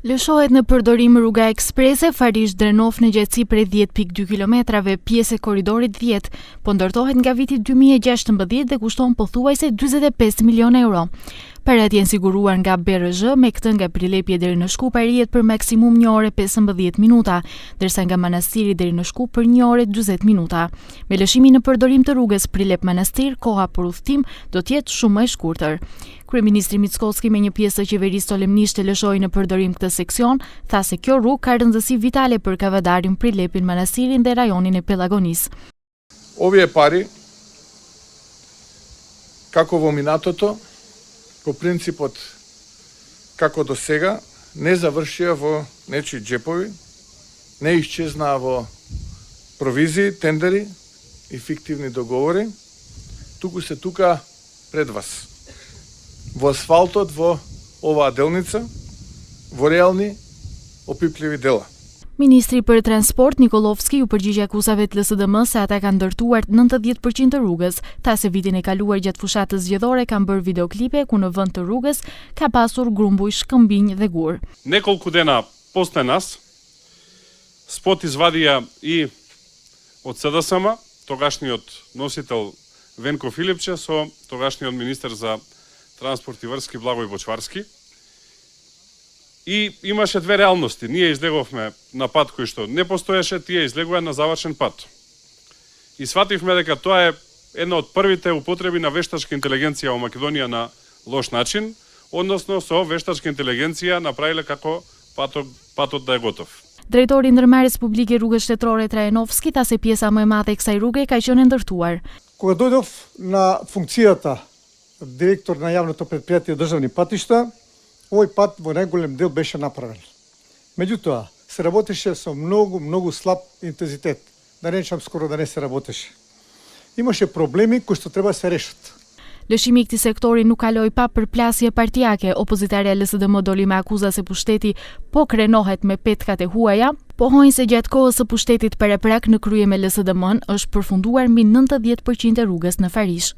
Lëshohet në përdorim rruga eksprese Farish-Drenov në gjatësi prej 10.2 kilometrave, pjesë e korridorit 10, po ndërtohet nga viti 2016 dhe kushton pothuajse 45 milion euro. Parat janë siguruar nga BRZ, me këtë nga Prilepje deri në Shkup arrihet për maksimum 1 orë 15 minuta, ndërsa nga Manastiri deri në Shkup për 1 orë 40 minuta. Me lëshimin në përdorim të rrugës Prilep-Manastir, koha për udhëtim do të jetë shumë më e shkurtër. Kryeministri Mickoski me një pjesë të qeverisë solemnisht e lëshoi në përdorim këtë seksion, tha se kjo rrugë ka rëndësi vitale për Kavadarin, Prilepin, Manastirin dhe rajonin e Pellagonis. Ovi je pari, како во минатото, по принципот како до сега, не завршија во нечии џепови, не исчезнаа во провизии, тендери и фиктивни договори, туку се тука пред вас. Во асфалтот, во оваа делница, во реални, опипливи дела. Ministri për Transport Nikolovski u përgjigj akuzave të LSDM se ata kanë ndërtuar 90% të rrugës, tha se vitin e kaluar gjatë fushatës zgjedhore kanë bërë videoklipe ku në vend të rrugës ka pasur grumbuj, shkëmbinj dhe gur. Неколку дена после нас спот извадија и од СДСМ, тогашниот носител Венко Филипче со тогашниот министер за транспорт и врски Благој Бочварски. И имаше две реалности. Ние излеговме на пат кој што не постоеше, тие излегува на завршен пат. И свативме дека тоа е една од првите употреби на вештачка интелигенција во Македонија на лош начин, односно со вештачка интелигенција направиле како патот да е готов. Drejtori i Ndërmarrjes Publike Rrugës Shtetërore Trajanovski tha se pjesa më e madhe e kësaj rruge ka qenë ndërtuar. Кога дојдов на функцијата директор на јавното предпријатие Државни патишта, овој пат во најголем дел беше направен. Меѓутоа, се работеше со многу слаб интензитет. Да речам скоро да не се работеше. Имаше проблеми кои што треба се решат. Lëshimi i këtij sektori nuk kaloi pa përplasje partijake. Opozitarja LSDM doli me akuza se pushteti po krenohet me petkat e huaja, pohojnë se gjatë kohës së pushtetit paraprak në krye me LSDM-n është përfunduar mbi 90% e rrugës në Farish.